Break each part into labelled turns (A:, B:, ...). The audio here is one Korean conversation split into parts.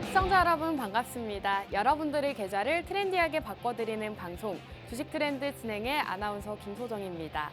A: 시청자 여러분 반갑습니다. 여러분들의 계좌를 트렌디하게 바꿔드리는 방송 주식 트렌드 진행의 아나운서 김소정입니다.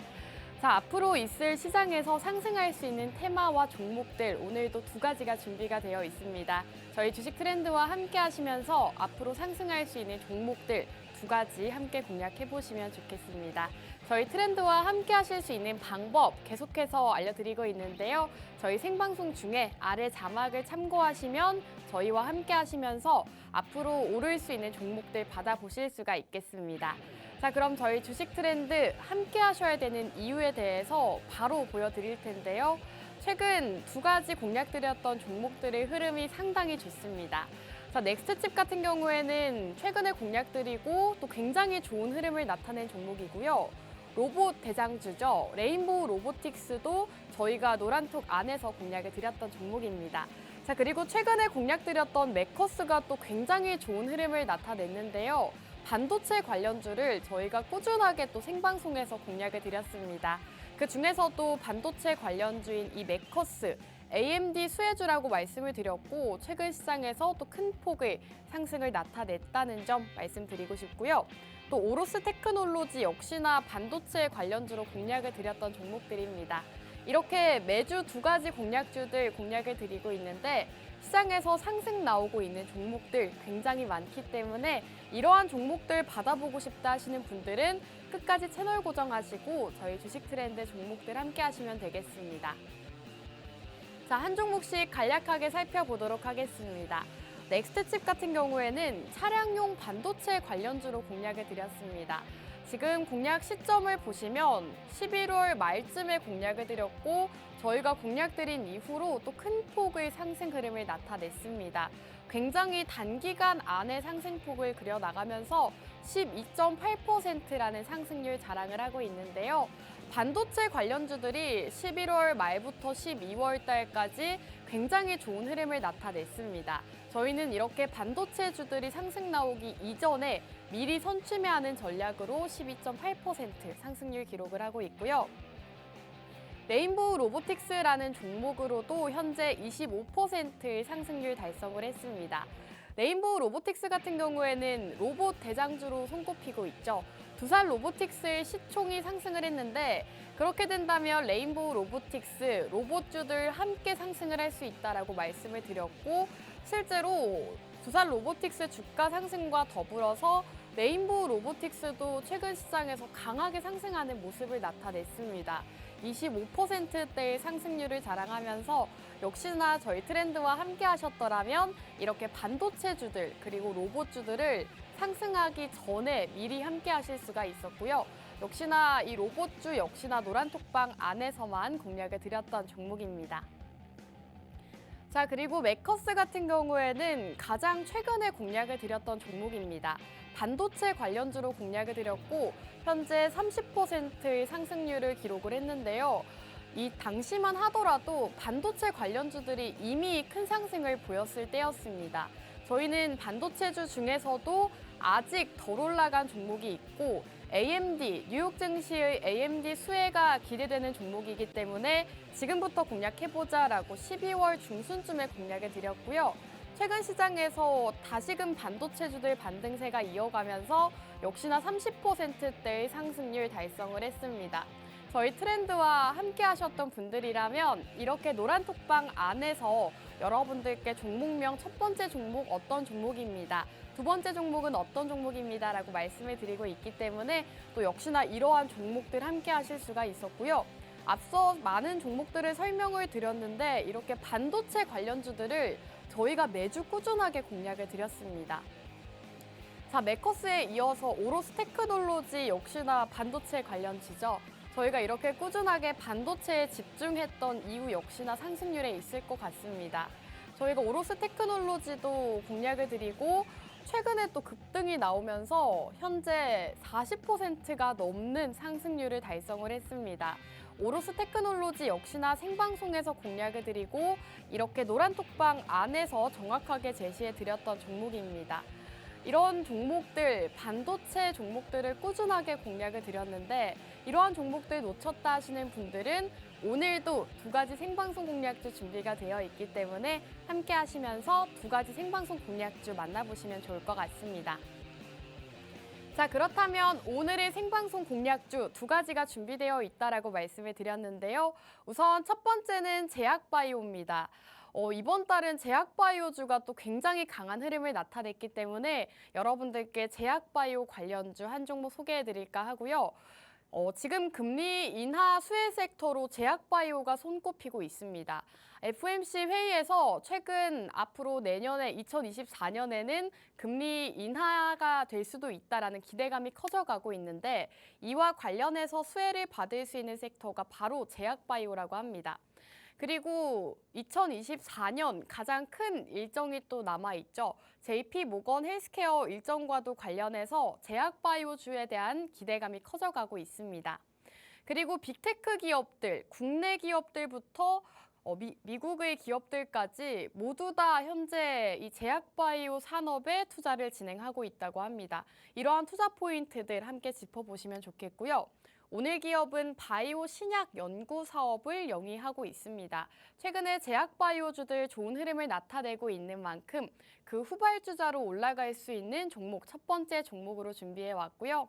A: 자, 앞으로 있을 시장에서 상승할 수 있는 테마와 종목들 오늘도 두 가지가 준비가 되어 있습니다. 저희 주식 트렌드와 함께 하시면서 앞으로 상승할 수 있는 종목들 두 가지 함께 공략해 보시면 좋겠습니다. 저희 트렌드와 함께 하실 수 있는 방법 계속해서 알려드리고 있는데요. 저희 생방송 중에 아래 자막을 참고하시면 저희와 함께 하시면서 앞으로 오를 수 있는 종목들 받아보실 수가 있겠습니다. 자, 그럼 저희 주식 트렌드 함께 하셔야 되는 이유에 대해서 바로 보여드릴 텐데요. 최근 두 가지 공략드렸던 종목들의 흐름이 상당히 좋습니다. 자, 넥스트칩 같은 경우에는 최근에 공략드리고 또 굉장히 좋은 흐름을 나타낸 종목이고요. 로봇 대장주죠. 레인보우 로보틱스도 저희가 노란톡 안에서 공략을 드렸던 종목입니다. 자, 그리고 최근에 공략드렸던 매커스가 또 굉장히 좋은 흐름을 나타냈는데요. 반도체 관련주를 저희가 꾸준하게 또 생방송에서 공략을 드렸습니다. 그 중에서도 반도체 관련주인 이 매커스, AMD 수혜주라고 말씀을 드렸고 최근 시장에서 또 큰 폭의 상승을 나타냈다는 점 말씀드리고 싶고요. 또 오로스 테크놀로지 역시나 반도체 관련주로 공략을 드렸던 종목들입니다. 이렇게 매주 두 가지 공략주들 공략을 드리고 있는데 시장에서 상승 나오고 있는 종목들 굉장히 많기 때문에 이러한 종목들 받아보고 싶다 하시는 분들은 끝까지 채널 고정하시고 저희 주식 트렌드 종목들 함께 하시면 되겠습니다. 자, 한 종목씩 간략하게 살펴보도록 하겠습니다. 넥스트칩 같은 경우에는 차량용 반도체 관련주로 공략을 드렸습니다. 지금 공략 시점을 보시면 11월 말쯤에 공략을 드렸고 저희가 공략드린 이후로 또 큰 폭의 상승 흐름을 나타냈습니다. 굉장히 단기간 안에 상승폭을 그려나가면서 12.8%라는 상승률 자랑을 하고 있는데요. 반도체 관련주들이 11월 말부터 12월 달까지 굉장히 좋은 흐름을 나타냈습니다. 저희는 이렇게 반도체주들이 상승 나오기 이전에 미리 선취매하는 전략으로 12.8% 상승률 기록을 하고 있고요. 레인보우 로보틱스라는 종목으로도 현재 25%의 상승률 달성을 했습니다. 레인보우 로보틱스 같은 경우에는 로봇 대장주로 손꼽히고 있죠. 두산 로보틱스의 시총이 상승을 했는데 그렇게 된다면 레인보우 로보틱스, 로봇주들 함께 상승을 할 수 있다라고 말씀을 드렸고 실제로 두산 로보틱스 주가 상승과 더불어서 레인보우 로보틱스도 최근 시장에서 강하게 상승하는 모습을 나타냈습니다. 25%대의 상승률을 자랑하면서 역시나 저희 트렌드와 함께 하셨더라면 이렇게 반도체주들 그리고 로봇주들을 상승하기 전에 미리 함께 하실 수가 있었고요. 역시나 이 로봇주 역시나 노란톡방 안에서만 공략을 드렸던 종목입니다. 자, 그리고 매커스 같은 경우에는 가장 최근에 공략을 드렸던 종목입니다. 반도체 관련주로 공략을 드렸고 현재 30%의 상승률을 기록을 했는데요. 이 당시만 하더라도 반도체 관련주들이 이미 큰 상승을 보였을 때였습니다. 저희는 반도체주 중에서도 아직 덜 올라간 종목이 있고 AMD, 뉴욕 증시의 AMD 수혜가 기대되는 종목이기 때문에 지금부터 공략해보자라고 12월 중순쯤에 공략을 드렸고요. 최근 시장에서 다시금 반도체주들 반등세가 이어가면서 역시나 30%대의 상승률 달성을 했습니다. 저희 트렌드와 함께 하셨던 분들이라면 이렇게 노란톡방 안에서 여러분들께 종목명 첫 번째 종목 어떤 종목입니다. 두 번째 종목은 어떤 종목입니다. 라고 말씀을 드리고 있기 때문에 또 역시나 이러한 종목들 함께 하실 수가 있었고요. 앞서 많은 종목들을 설명을 드렸는데 이렇게 반도체 관련주들을 저희가 매주 꾸준하게 공략을 드렸습니다. 자, 매커스에 이어서 오로스 테크놀로지 역시나 반도체 관련주죠. 저희가 이렇게 꾸준하게 반도체에 집중했던 이유 역시나 상승률에 있을 것 같습니다. 저희가 오로스 테크놀로지도 공략을 드리고 최근에 또 급등이 나오면서 현재 40%가 넘는 상승률을 달성을 했습니다. 오로스 테크놀로지 역시나 생방송에서 공략을 드리고 이렇게 노란톡방 안에서 정확하게 제시해 드렸던 종목입니다. 이런 종목들, 반도체 종목들을 꾸준하게 공략을 드렸는데 이러한 종목들 놓쳤다 하시는 분들은 오늘도 두 가지 생방송 공략주 준비가 되어 있기 때문에 함께 하시면서 두 가지 생방송 공략주 만나보시면 좋을 것 같습니다. 자, 그렇다면 오늘의 생방송 공략주 두 가지가 준비되어 있다라고 말씀을 드렸는데요. 우선 첫 번째는 제약바이오입니다. 이번 달은 제약바이오주가 또 굉장히 강한 흐름을 나타냈기 때문에 여러분들께 제약바이오 관련주 한 종목 소개해드릴까 하고요. 지금 금리 인하 수혜 섹터로 제약바이오가 손꼽히고 있습니다. FOMC 회의에서 최근 앞으로 내년에 2024년에는 금리 인하가 될 수도 있다라는 기대감이 커져가고 있는데 이와 관련해서 수혜를 받을 수 있는 섹터가 바로 제약바이오라고 합니다. 그리고 2024년 가장 큰 일정이 또 남아있죠. JP모건 헬스케어 일정과도 관련해서 제약바이오주에 대한 기대감이 커져가고 있습니다. 그리고 빅테크 기업들, 국내 기업들부터 미국의 기업들까지 모두 다 현재 이 제약바이오 산업에 투자를 진행하고 있다고 합니다. 이러한 투자 포인트들 함께 짚어보시면 좋겠고요. 오늘 기업은 바이오 신약 연구 사업을 영위하고 있습니다. 최근에 제약바이오주들 좋은 흐름을 나타내고 있는 만큼 그 후발주자로 올라갈 수 있는 종목 첫 번째 종목으로 준비해 왔고요.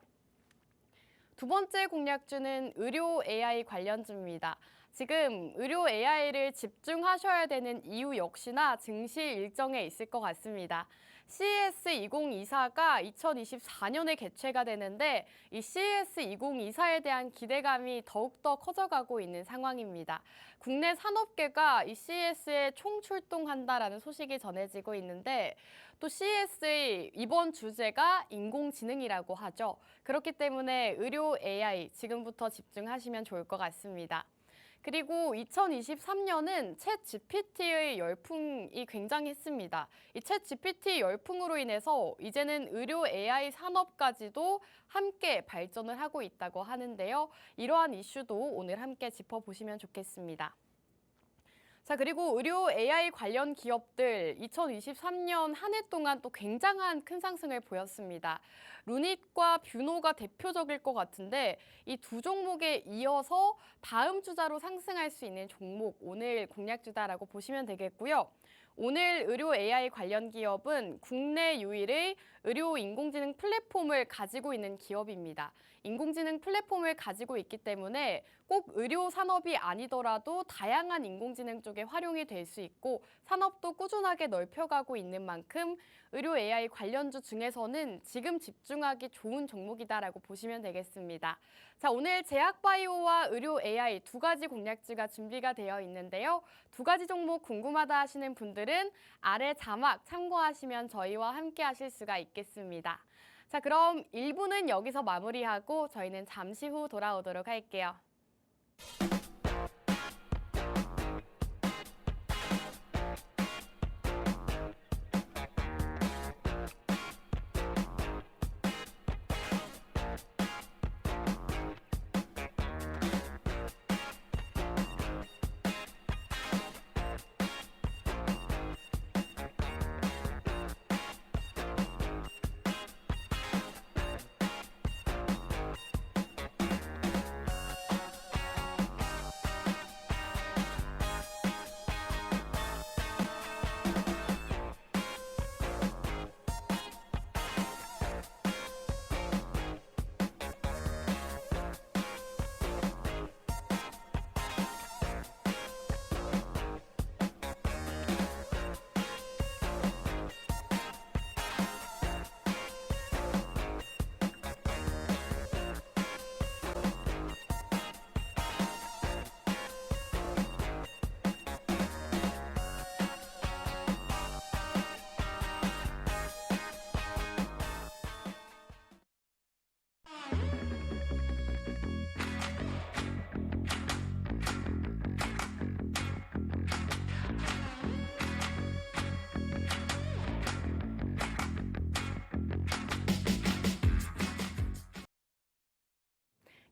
A: 두 번째 공략주는 의료 AI 관련주입니다. 지금 의료 AI를 집중하셔야 되는 이유 역시나 증시 일정에 있을 것 같습니다. CES 2024가 2024년에 개최가 되는데 이 CES 2024에 대한 기대감이 더욱더 커져가고 있는 상황입니다. 국내 산업계가 이 CES에 총출동한다라는 소식이 전해지고 있는데 또 CES의 이번 주제가 인공지능이라고 하죠. 그렇기 때문에 의료 AI 지금부터 집중하시면 좋을 것 같습니다. 그리고 2023년은 챗 GPT의 열풍이 굉장했습니다. 이 챗 GPT 열풍으로 인해서 이제는 의료 AI 산업까지도 함께 발전을 하고 있다고 하는데요. 이러한 이슈도 오늘 함께 짚어보시면 좋겠습니다. 자, 그리고 의료 AI 관련 기업들 2023년 한 해 동안 또 굉장한 큰 상승을 보였습니다. 루닛과 뷰노가 대표적일 것 같은데 이 두 종목에 이어서 다음 주자로 상승할 수 있는 종목 오늘 공략주다라고 보시면 되겠고요. 오늘 의료 AI 관련 기업은 국내 유일의 의료 인공지능 플랫폼을 가지고 있는 기업입니다. 인공지능 플랫폼을 가지고 있기 때문에 꼭 의료 산업이 아니더라도 다양한 인공지능 쪽에 활용이 될 수 있고 산업도 꾸준하게 넓혀가고 있는 만큼 의료 AI 관련주 중에서는 지금 집중하기 좋은 종목이다라고 보시면 되겠습니다. 자, 오늘 제약바이오와 의료 AI 두 가지 공략주가 준비가 되어 있는데요. 두 가지 종목 궁금하다 하시는 분들은 아래 자막 참고하시면 저희와 함께 하실 수가 있겠습니다. 자, 그럼 1부는 여기서 마무리하고 저희는 잠시 후 돌아오도록 할게요.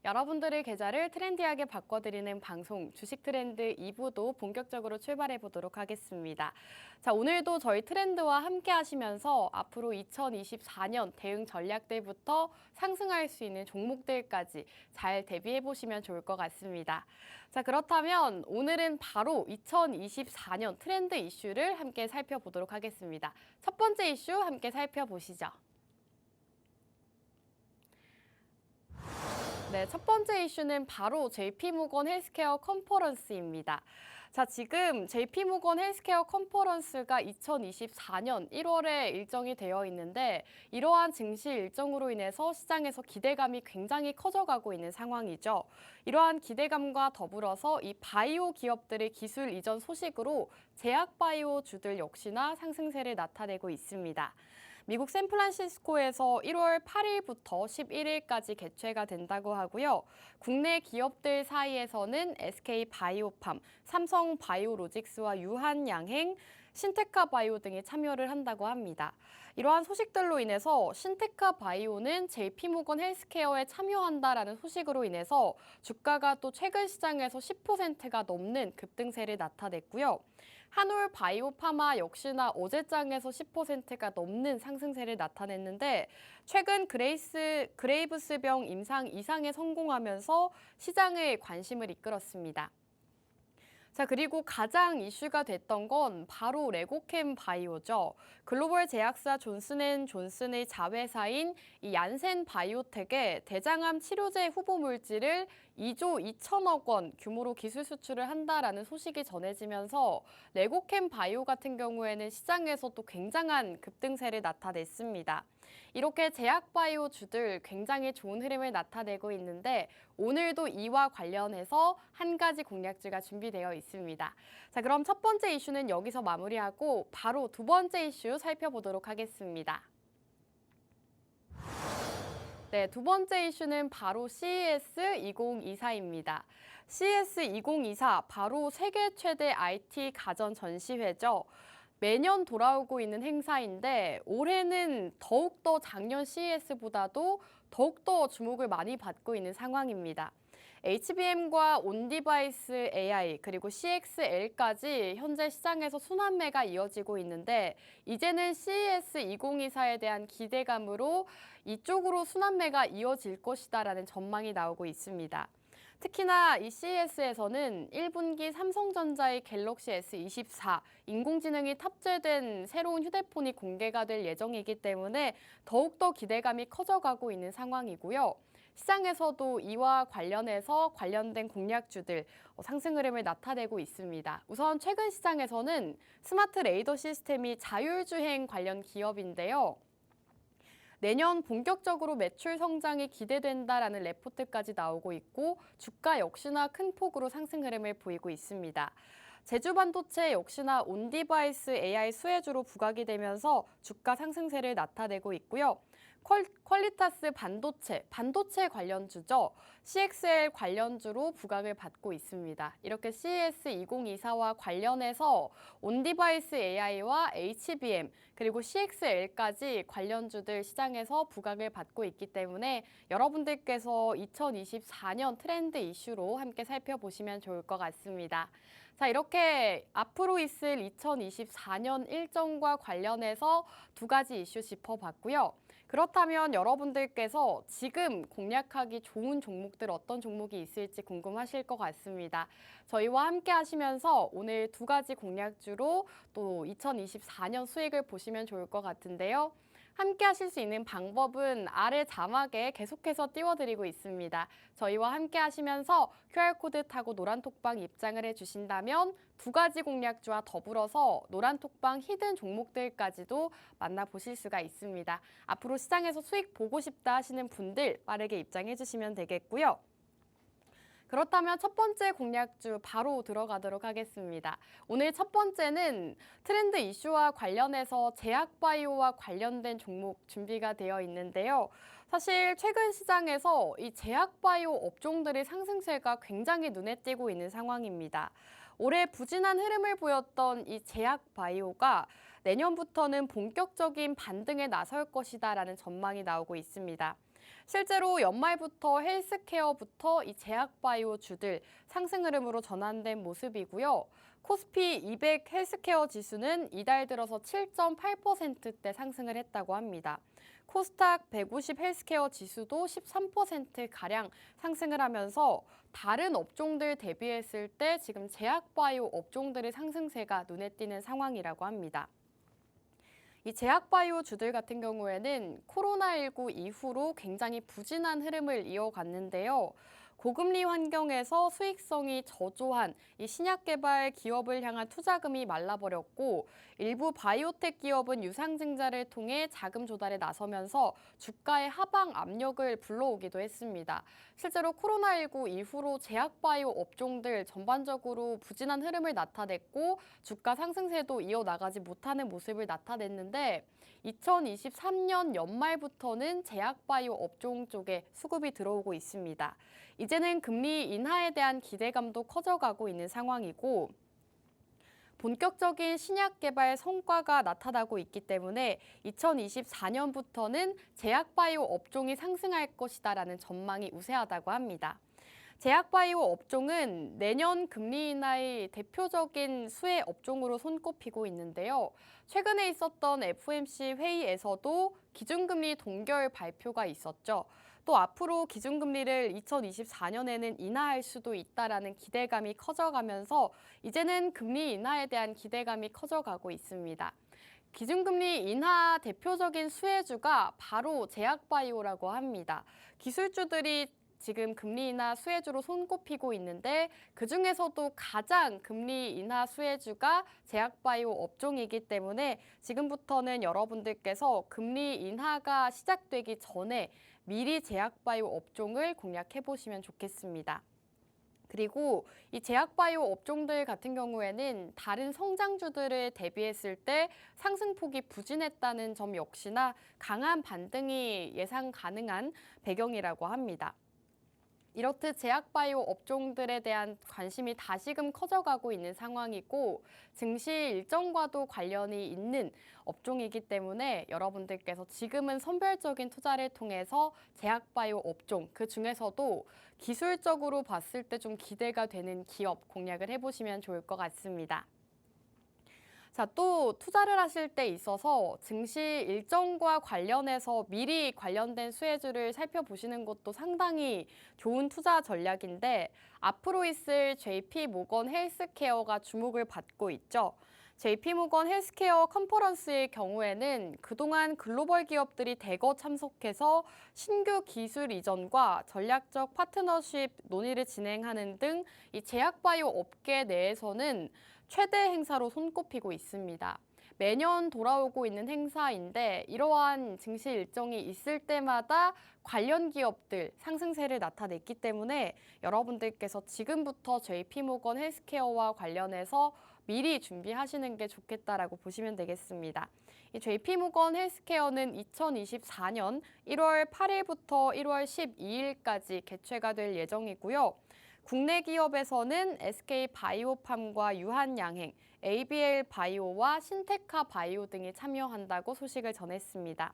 A: 여러분들의 계좌를 트렌디하게 바꿔드리는 방송 주식 트렌드 2부도 본격적으로 출발해 보도록 하겠습니다. 자, 오늘도 저희 트렌드와 함께 하시면서 앞으로 2024년 대응 전략들부터 상승할 수 있는 종목들까지 잘 대비해 보시면 좋을 것 같습니다. 자, 그렇다면 오늘은 바로 2024년 트렌드 이슈를 함께 살펴보도록 하겠습니다. 첫 번째 이슈 함께 살펴보시죠. 네, 첫 번째 이슈는 바로 JP모건 헬스케어 컨퍼런스입니다. 자, 지금 JP모건 헬스케어 컨퍼런스가 2024년 1월에 일정이 되어 있는데 이러한 증시 일정으로 인해서 시장에서 기대감이 굉장히 커져가고 있는 상황이죠. 이러한 기대감과 더불어서 이 바이오 기업들의 기술 이전 소식으로 제약 바이오 주들 역시나 상승세를 나타내고 있습니다. 미국 샌프란시스코에서 1월 8일부터 11일까지 개최가 된다고 하고요. 국내 기업들 사이에서는 SK바이오팜, 삼성바이오로직스와 유한양행, 신테카바이오 등이 참여를 한다고 합니다. 이러한 소식들로 인해서 신테카바이오는 JP모건 헬스케어에 참여한다라는 소식으로 인해서 주가가 또 최근 시장에서 10%가 넘는 급등세를 나타냈고요. 한올 바이오파마 역시나 어제장에서 10%가 넘는 상승세를 나타냈는데 최근 그레이브스병 임상 이상에 성공하면서 시장의 관심을 이끌었습니다. 자, 그리고 가장 이슈가 됐던 건 바로 레고캠 바이오죠. 글로벌 제약사 존슨앤존슨의 자회사인 이 얀센 바이오텍의 대장암 치료제 후보 물질을 2조 2천억 원 규모로 기술 수출을 한다라는 소식이 전해지면서 레고캠 바이오 같은 경우에는 시장에서 또 굉장한 급등세를 나타냈습니다. 이렇게 제약 바이오 주들 굉장히 좋은 흐름을 나타내고 있는데 오늘도 이와 관련해서 한 가지 공략주가 준비되어 있습니다. 자, 그럼 첫 번째 이슈는 여기서 마무리하고 바로 두 번째 이슈 살펴보도록 하겠습니다. 네, 두 번째 이슈는 바로 CES 2024입니다. CES 2024 바로 세계 최대 IT 가전 전시회죠. 매년 돌아오고 있는 행사인데 올해는 더욱더 작년 CES보다도 더욱더 주목을 많이 받고 있는 상황입니다. HBM과 온디바이스 AI 그리고 CXL까지 현재 시장에서 순환매가 이어지고 있는데 이제는 CES 2024에 대한 기대감으로 이쪽으로 순환매가 이어질 것이다라는 전망이 나오고 있습니다. 특히나 이 CES에서는 1분기 삼성전자의 갤럭시 S24 인공지능이 탑재된 새로운 휴대폰이 공개가 될 예정이기 때문에 더욱더 기대감이 커져가고 있는 상황이고요. 시장에서도 이와 관련해서 관련된 공략주들 상승 흐름을 나타내고 있습니다. 우선 최근 시장에서는 스마트 레이더 시스템이 자율주행 관련 기업인데요. 내년 본격적으로 매출 성장이 기대된다라는 레포트까지 나오고 있고 주가 역시나 큰 폭으로 상승 흐름을 보이고 있습니다. 제주반도체 역시나 온디바이스 AI 수혜주로 부각이 되면서 주가 상승세를 나타내고 있고요. 퀄리타스 반도체 관련주죠. CXL 관련주로 부각을 받고 있습니다. 이렇게 CES 2024와 관련해서 온디바이스 AI와 HBM 그리고 CXL까지 관련주들 시장에서 부각을 받고 있기 때문에 여러분들께서 2024년 트렌드 이슈로 함께 살펴보시면 좋을 것 같습니다. 자, 이렇게 앞으로 있을 2024년 일정과 관련해서 두 가지 이슈 짚어봤고요. 그렇다면 여러분들께서 지금 공략하기 좋은 종목들 어떤 종목이 있을지 궁금하실 것 같습니다. 저희와 함께 하시면서 오늘 두 가지 공략주로 또 2024년 수익을 보시면 좋을 것 같은데요. 함께 하실 수 있는 방법은 아래 자막에 계속해서 띄워드리고 있습니다. 저희와 함께 하시면서 QR코드 타고 노란톡방 입장을 해주신다면 두 가지 공략주와 더불어서 노란톡방 히든 종목들까지도 만나보실 수가 있습니다. 앞으로 시장에서 수익 보고 싶다 하시는 분들 빠르게 입장해 주시면 되겠고요. 그렇다면 첫 번째 공략주 바로 들어가도록 하겠습니다. 오늘 첫 번째는 트렌드 이슈와 관련해서 제약바이오와 관련된 종목 준비가 되어 있는데요. 사실 최근 시장에서 이 제약바이오 업종들의 상승세가 굉장히 눈에 띄고 있는 상황입니다. 올해 부진한 흐름을 보였던 이 제약바이오가 내년부터는 본격적인 반등에 나설 것이다라는 전망이 나오고 있습니다. 실제로 연말부터 헬스케어부터 이 제약바이오 주들 상승 흐름으로 전환된 모습이고요. 코스피 200 헬스케어 지수는 이달 들어서 7.8%대 상승을 했다고 합니다. 코스닥 150 헬스케어 지수도 13%가량 상승을 하면서 다른 업종들 대비했을 때 지금 제약바이오 업종들의 상승세가 눈에 띄는 상황이라고 합니다. 이 제약바이오 주들 같은 경우에는 코로나19 이후로 굉장히 부진한 흐름을 이어갔는데요. 고금리 환경에서 수익성이 저조한 이 신약 개발 기업을 향한 투자금이 말라버렸고 일부 바이오텍 기업은 유상증자를 통해 자금 조달에 나서면서 주가의 하방 압력을 불러오기도 했습니다. 실제로 코로나19 이후로 제약바이오 업종들 전반적으로 부진한 흐름을 나타냈고 주가 상승세도 이어나가지 못하는 모습을 나타냈는데 2023년 연말부터는 제약바이오 업종 쪽에 수급이 들어오고 있습니다. 이제는 금리 인하에 대한 기대감도 커져가고 있는 상황이고 본격적인 신약 개발 성과가 나타나고 있기 때문에 2024년부터는 제약바이오 업종이 상승할 것이다라는 전망이 우세하다고 합니다. 제약바이오 업종은 내년 금리 인하의 대표적인 수혜 업종으로 손꼽히고 있는데요. 최근에 있었던 FOMC 회의에서도 기준금리 동결 발표가 있었죠. 또 앞으로 기준금리를 2024년에는 인하할 수도 있다라는 기대감이 커져가면서 이제는 금리 인하에 대한 기대감이 커져가고 있습니다. 기준금리 인하 대표적인 수혜주가 바로 제약바이오라고 합니다. 기술주들이 지금 금리 인하 수혜주로 손꼽히고 있는데 그중에서도 가장 금리 인하 수혜주가 제약바이오 업종이기 때문에 지금부터는 여러분들께서 금리 인하가 시작되기 전에 미리 제약바이오 업종을 공략해 보시면 좋겠습니다. 그리고 이 제약바이오 업종들 같은 경우에는 다른 성장주들을 대비했을 때 상승폭이 부진했다는 점 역시나 강한 반등이 예상 가능한 배경이라고 합니다. 이렇듯 제약바이오 업종들에 대한 관심이 다시금 커져가고 있는 상황이고 증시 일정과도 관련이 있는 업종이기 때문에 여러분들께서 지금은 선별적인 투자를 통해서 제약바이오 업종, 그 중에서도 기술적으로 봤을 때 좀 기대가 되는 기업 공략을 해보시면 좋을 것 같습니다. 자, 또 투자를 하실 때 있어서 증시 일정과 관련해서 미리 관련된 수혜주를 살펴보시는 것도 상당히 좋은 투자 전략인데 앞으로 있을 JP모건 헬스케어가 주목을 받고 있죠. JP모건 헬스케어 컨퍼런스의 경우에는 그동안 글로벌 기업들이 대거 참석해서 신규 기술 이전과 전략적 파트너십 논의를 진행하는 등 이 제약바이오 업계 내에서는 최대 행사로 손꼽히고 있습니다. 매년 돌아오고 있는 행사인데 이러한 증시 일정이 있을 때마다 관련 기업들 상승세를 나타냈기 때문에 여러분들께서 지금부터 JP모건 헬스케어와 관련해서 미리 준비하시는 게 좋겠다라고 보시면 되겠습니다. 이 JP모건 헬스케어는 2024년 1월 8일부터 1월 12일까지 개최가 될 예정이고요. 국내 기업에서는 SK바이오팜과 유한양행, ABL바이오와 신테카바이오 등이 참여한다고 소식을 전했습니다.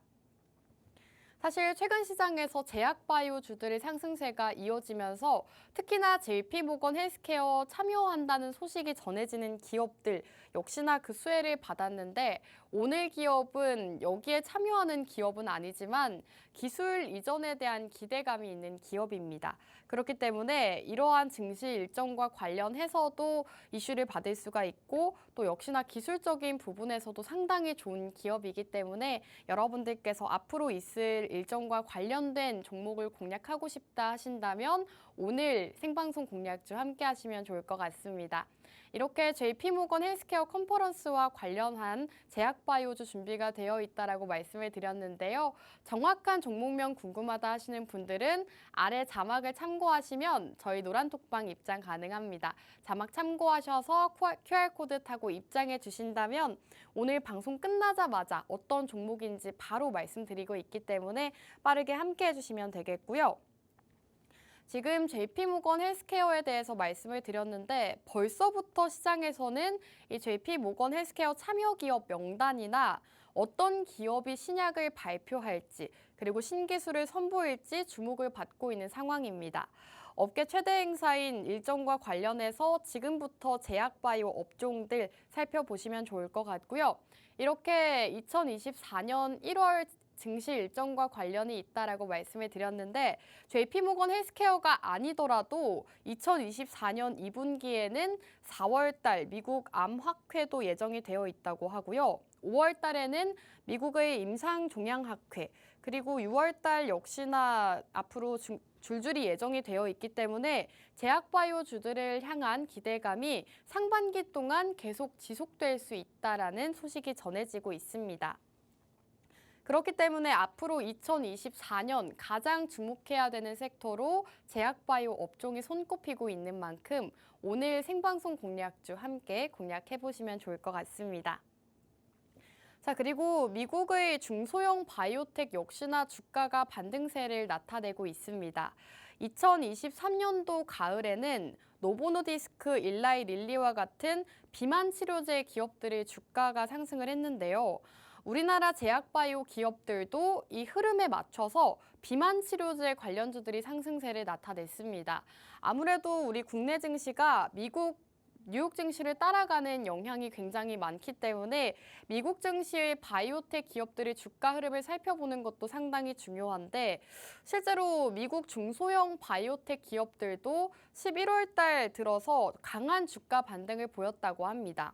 A: 사실 최근 시장에서 제약바이오주들의 상승세가 이어지면서 특히나 JP모건 헬스케어 참여한다는 소식이 전해지는 기업들 역시나 그 수혜를 받았는데 오늘 기업은 여기에 참여하는 기업은 아니지만 기술 이전에 대한 기대감이 있는 기업입니다. 그렇기 때문에 이러한 증시 일정과 관련해서도 이슈를 받을 수가 있고 또 역시나 기술적인 부분에서도 상당히 좋은 기업이기 때문에 여러분들께서 앞으로 있을 일정과 관련된 종목을 공략하고 싶다 하신다면 오늘 생방송 공략주 함께 하시면 좋을 것 같습니다. 이렇게 JP모건 헬스케어 컨퍼런스와 관련한 제약바이오주 준비가 되어 있다라고 말씀을 드렸는데요. 정확한 종목명 궁금하다 하시는 분들은 아래 자막을 참고하시면 저희 노란톡방 입장 가능합니다. 자막 참고하셔서 QR코드 타고 입장해 주신다면 오늘 방송 끝나자마자 어떤 종목인지 바로 말씀드리고 있기 때문에 빠르게 함께 해주시면 되겠고요. 지금 JP모건 헬스케어에 대해서 말씀을 드렸는데 벌써부터 시장에서는 이 JP모건 헬스케어 참여 기업 명단이나 어떤 기업이 신약을 발표할지 그리고 신기술을 선보일지 주목을 받고 있는 상황입니다. 업계 최대 행사인 일정과 관련해서 지금부터 제약바이오 업종들 살펴보시면 좋을 것 같고요. 이렇게 2024년 1월 증시 일정과 관련이 있다라고 말씀을 드렸는데 JP모건 헬스케어가 아니더라도 2024년 2분기에는 4월 달 미국 암학회도 예정이 되어 있다고 하고요. 5월 달에는 미국의 임상종양학회 그리고 6월 달 역시나 앞으로 줄줄이 예정이 되어 있기 때문에 제약바이오주들을 향한 기대감이 상반기 동안 계속 지속될 수 있다라는 소식이 전해지고 있습니다. 그렇기 때문에 앞으로 2024년 가장 주목해야 되는 섹터로 제약바이오 업종이 손꼽히고 있는 만큼 오늘 생방송 공략주 함께 공략해보시면 좋을 것 같습니다. 자, 그리고 미국의 중소형 바이오텍 역시나 주가가 반등세를 나타내고 있습니다. 2023년도 가을에는 노보노디스크, 일라이 릴리와 같은 비만 치료제 기업들의 주가가 상승을 했는데요. 우리나라 제약바이오 기업들도 이 흐름에 맞춰서 비만 치료제 관련주들이 상승세를 나타냈습니다. 아무래도 우리 국내 증시가 미국 뉴욕 증시를 따라가는 영향이 굉장히 많기 때문에 미국 증시의 바이오텍 기업들의 주가 흐름을 살펴보는 것도 상당히 중요한데 실제로 미국 중소형 바이오텍 기업들도 11월 달 들어서 강한 주가 반등을 보였다고 합니다.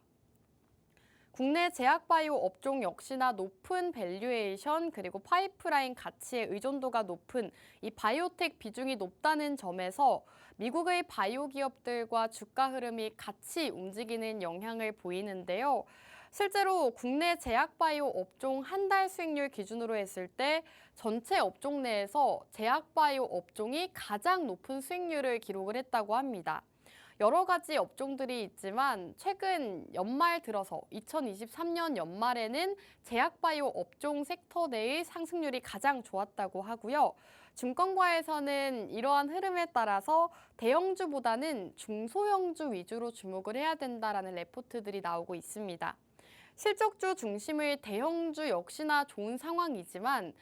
A: 국내 제약바이오 업종 역시나 높은 밸류에이션 그리고 파이프라인 가치의 의존도가 높은 이 바이오텍 비중이 높다는 점에서 미국의 바이오 기업들과 주가 흐름이 같이 움직이는 영향을 보이는데요. 실제로 국내 제약바이오 업종 한 달 수익률 기준으로 했을 때 전체 업종 내에서 제약바이오 업종이 가장 높은 수익률을 기록을 했다고 합니다. 여러 가지 업종들이 있지만 최근 연말 들어서 2023년 연말에는 제약바이오 업종 섹터 내의 상승률이 가장 좋았다고 하고요. 증권가에서는 이러한 흐름에 따라서 대형주보다는 중소형주 위주로 주목을 해야 된다라는 레포트들이 나오고 있습니다. 실적주 중심의 대형주 역시나 좋은 상황이지만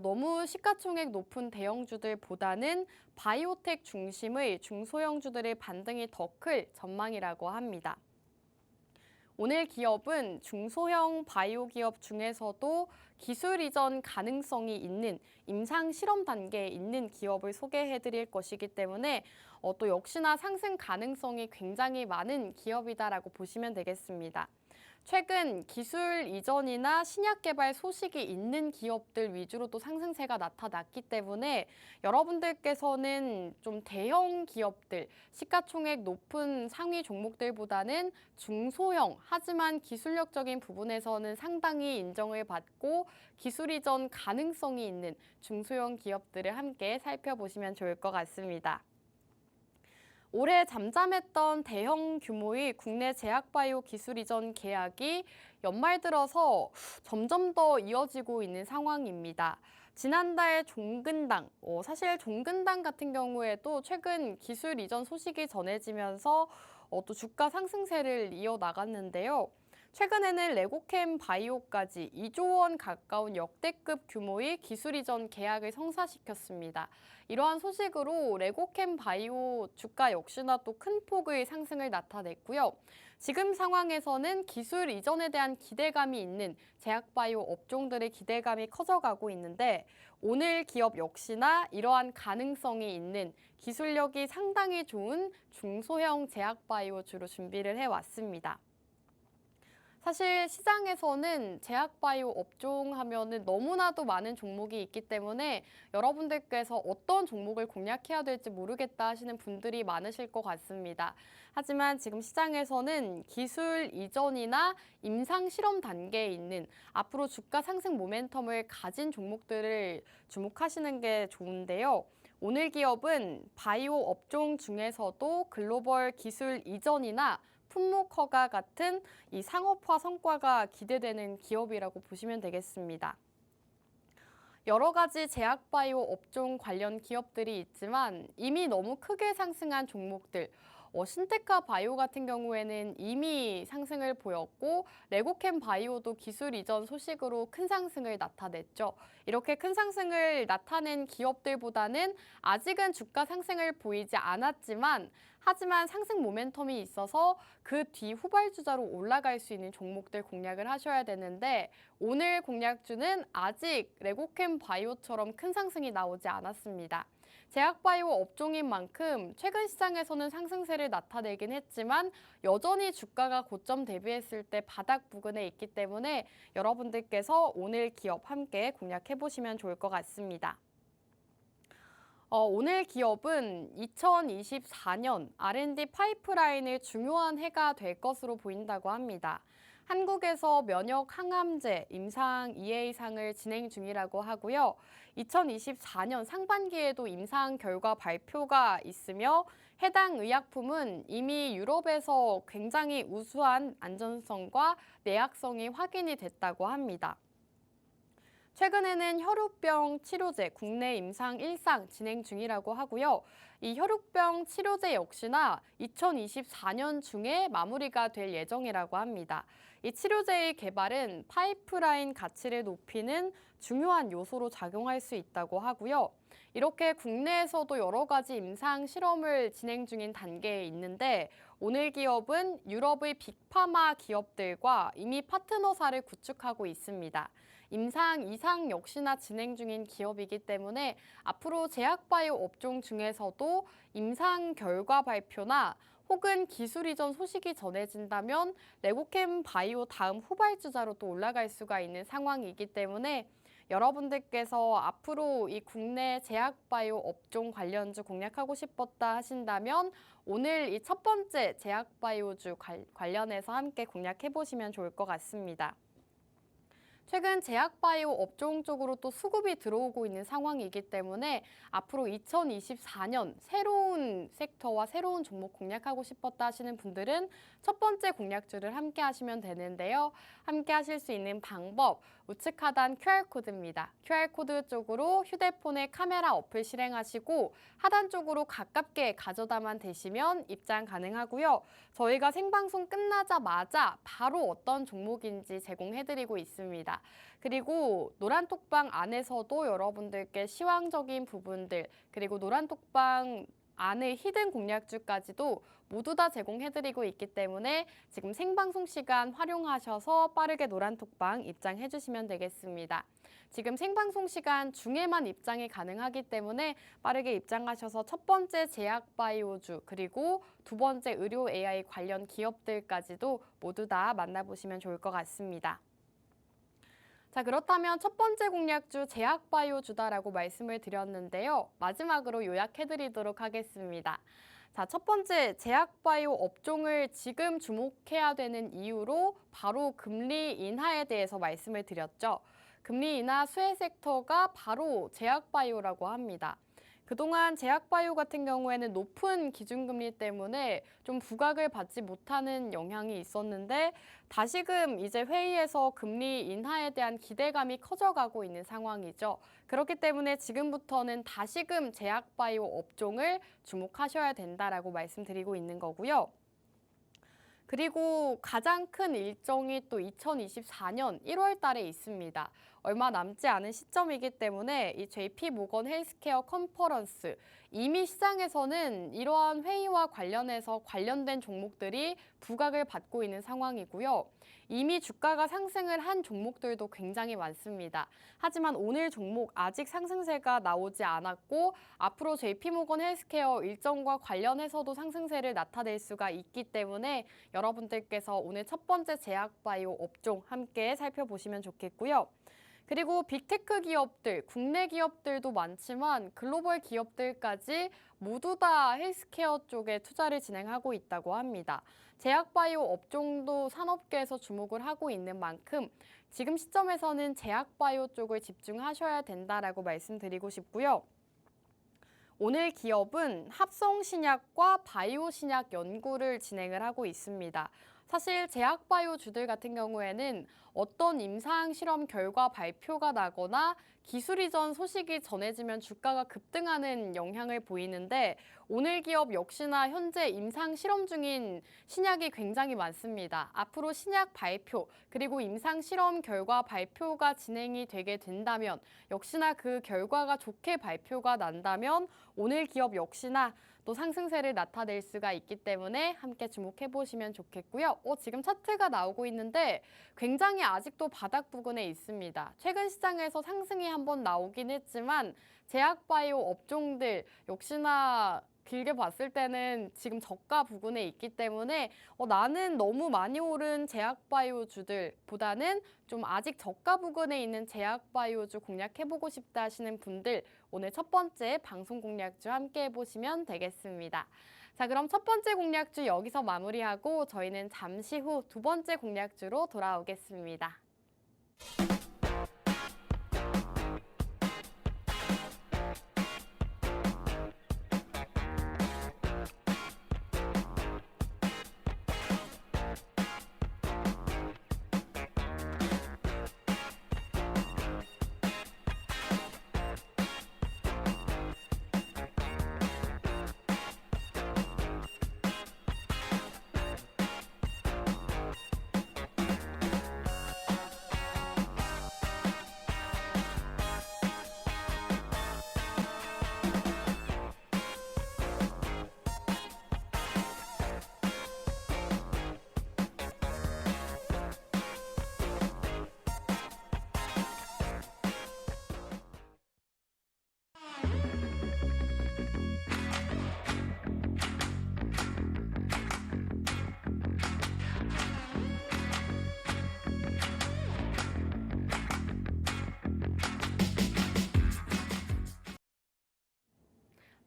A: 너무 시가총액 높은 대형주들보다는 바이오텍 중심의 중소형주들의 반등이 더 클 전망이라고 합니다. 오늘 기업은 중소형 바이오 기업 중에서도 기술 이전 가능성이 있는 임상 실험 단계에 있는 기업을 소개해 드릴 것이기 때문에 또 역시나 상승 가능성이 굉장히 많은 기업이다라고 보시면 되겠습니다. 최근 기술 이전이나 신약 개발 소식이 있는 기업들 위주로 또 상승세가 나타났기 때문에 여러분들께서는 좀 대형 기업들, 시가총액 높은 상위 종목들보다는 중소형, 하지만 기술력적인 부분에서는 상당히 인정을 받고 기술 이전 가능성이 있는 중소형 기업들을 함께 살펴보시면 좋을 것 같습니다. 올해 잠잠했던 대형 규모의 국내 제약바이오 기술 이전 계약이 연말 들어서 점점 더 이어지고 있는 상황입니다. 지난달 종근당, 사실 종근당 같은 경우에도 최근 기술 이전 소식이 전해지면서 또 주가 상승세를 이어나갔는데요. 최근에는 레고캠 바이오까지 2조 원 가까운 역대급 규모의 기술 이전 계약을 성사시켰습니다. 이러한 소식으로 레고캠 바이오 주가 역시나 또 큰 폭의 상승을 나타냈고요. 지금 상황에서는 기술 이전에 대한 기대감이 있는 제약바이오 업종들의 기대감이 커져가고 있는데 오늘 기업 역시나 이러한 가능성이 있는 기술력이 상당히 좋은 중소형 제약바이오주로 준비를 해왔습니다. 사실 시장에서는 제약바이오 업종 하면은 너무나도 많은 종목이 있기 때문에 여러분들께서 어떤 종목을 공략해야 될지 모르겠다 하시는 분들이 많으실 것 같습니다. 하지만 지금 시장에서는 기술 이전이나 임상 실험 단계에 있는 앞으로 주가 상승 모멘텀을 가진 종목들을 주목하시는 게 좋은데요. 오늘 기업은 바이오 업종 중에서도 글로벌 기술 이전이나 품목 허가 같은 이 상업화 성과가 기대되는 기업이라고 보시면 되겠습니다. 여러 가지 제약바이오 업종 관련 기업들이 있지만 이미 너무 크게 상승한 종목들, 신테카 바이오 같은 경우에는 이미 상승을 보였고 레고캠 바이오도 기술 이전 소식으로 큰 상승을 나타냈죠. 이렇게 큰 상승을 나타낸 기업들보다는 아직은 주가 상승을 보이지 않았지만 하지만 상승 모멘텀이 있어서 그 뒤 후발주자로 올라갈 수 있는 종목들 공략을 하셔야 되는데 오늘 공략주는 아직 레고캠 바이오처럼 큰 상승이 나오지 않았습니다. 제약바이오 업종인 만큼 최근 시장에서는 상승세를 나타내긴 했지만 여전히 주가가 고점 대비했을 때 바닥 부근에 있기 때문에 여러분들께서 오늘 기업 함께 공략해 보시면 좋을 것 같습니다. 오늘 기업은 2024년 R&D 파이프라인의 중요한 해가 될 것으로 보인다고 합니다. 한국에서 면역 항암제 임상 EA상을 진행 중이라고 하고요. 2024년 상반기에도 임상 결과 발표가 있으며 해당 의약품은 이미 유럽에서 굉장히 우수한 안전성과 내약성이 확인이 됐다고 합니다. 최근에는 혈우병 치료제 국내 임상 1상 진행 중이라고 하고요. 이 혈우병 치료제 역시나 2024년 중에 마무리가 될 예정이라고 합니다. 이 치료제의 개발은 파이프라인 가치를 높이는 중요한 요소로 작용할 수 있다고 하고요. 이렇게 국내에서도 여러 가지 임상 실험을 진행 중인 단계에 있는데 오늘 기업은 유럽의 빅파마 기업들과 이미 파트너사를 구축하고 있습니다. 임상 이상 역시나 진행 중인 기업이기 때문에 앞으로 제약바이오 업종 중에서도 임상 결과 발표나 혹은 기술 이전 소식이 전해진다면 레고캠 바이오 다음 후발주자로 또 올라갈 수가 있는 상황이기 때문에 여러분들께서 앞으로 이 국내 제약바이오 업종 관련주 공략하고 싶었다 하신다면 오늘 이 첫 번째 제약바이오주 관련해서 함께 공략해 보시면 좋을 것 같습니다. 최근 제약바이오 업종 쪽으로 또 수급이 들어오고 있는 상황이기 때문에 앞으로 2024년 새로운 섹터와 새로운 종목 공략하고 싶었다 하시는 분들은 첫 번째 공략주를 함께 하시면 되는데요. 함께 하실 수 있는 방법, 우측 하단 QR코드입니다. QR코드 쪽으로 휴대폰의 카메라 어플 실행하시고 하단 쪽으로 가깝게 가져다만 대시면 입장 가능하고요. 저희가 생방송 끝나자마자 바로 어떤 종목인지 제공해드리고 있습니다. 그리고 노란톡방 안에서도 여러분들께 시황적인 부분들 그리고 노란톡방 안의 히든 공략주까지도 모두 다 제공해드리고 있기 때문에 지금 생방송 시간 활용하셔서 빠르게 노란톡방 입장해 주시면 되겠습니다. 지금 생방송 시간 중에만 입장이 가능하기 때문에 빠르게 입장하셔서 첫 번째 제약바이오주 그리고 두 번째 의료 AI 관련 기업들까지도 모두 다 만나보시면 좋을 것 같습니다. 자, 그렇다면 첫 번째 공략주 제약바이오주다라고 말씀을 드렸는데요. 마지막으로 요약해드리도록 하겠습니다. 자, 첫 번째 제약바이오 업종을 지금 주목해야 되는 이유로 바로 금리 인하에 대해서 말씀을 드렸죠. 금리 인하 수혜 섹터가 바로 제약바이오라고 합니다. 그동안 제약바이오 같은 경우에는 높은 기준금리 때문에 좀 부각을 받지 못하는 영향이 있었는데 다시금 이제 회의에서 금리 인하에 대한 기대감이 커져가고 있는 상황이죠. 그렇기 때문에 지금부터는 다시금 제약바이오 업종을 주목하셔야 된다라고 말씀드리고 있는 거고요. 그리고 가장 큰 일정이 또 2024년 1월 달에 있습니다. 얼마 남지 않은 시점이기 때문에 이 JP 모건 헬스케어 컨퍼런스 이미 시장에서는 이러한 회의와 관련해서 관련된 종목들이 부각을 받고 있는 상황이고요. 이미 주가가 상승을 한 종목들도 굉장히 많습니다. 하지만 오늘 종목 아직 상승세가 나오지 않았고 앞으로 JP모건 헬스케어 일정과 관련해서도 상승세를 나타낼 수가 있기 때문에 여러분들께서 오늘 첫 번째 제약바이오 업종 함께 살펴보시면 좋겠고요. 그리고 빅테크 기업들, 국내 기업들도 많지만 글로벌 기업들까지 모두 다 헬스케어 쪽에 투자를 진행하고 있다고 합니다. 제약바이오 업종도 산업계에서 주목을 하고 있는 만큼 지금 시점에서는 제약바이오 쪽을 집중하셔야 된다라고 말씀드리고 싶고요. 오늘 기업은 합성신약과 바이오신약 연구를 진행을 하고 있습니다. 사실 제약바이오주들 같은 경우에는 어떤 임상 실험 결과 발표가 나거나 기술 이전 소식이 전해지면 주가가 급등하는 영향을 보이는데 오늘 기업 역시나 현재 임상 실험 중인 신약이 굉장히 많습니다. 앞으로 신약 발표 그리고 임상 실험 결과 발표가 진행이 되게 된다면 역시나 그 결과가 좋게 발표가 난다면 오늘 기업 역시나 또 상승세를 나타낼 수가 있기 때문에 함께 주목해 보시면 좋겠고요. 지금 차트가 나오고 있는데 굉장히 아직도 바닥 부근에 있습니다. 최근 시장에서 상승이 한번 나오긴 했지만 제약바이오 업종들 역시나 길게 봤을 때는 지금 저가 부근에 있기 때문에 나는 너무 많이 오른 제약바이오주들보다는 좀 아직 저가 부근에 있는 제약바이오주 공략해보고 싶다 하시는 분들 오늘 첫 번째 방송 공략주 함께 해보시면 되겠습니다. 자, 그럼 첫 번째 공략주 여기서 마무리하고 저희는 잠시 후 두 번째 공략주로 돌아오겠습니다.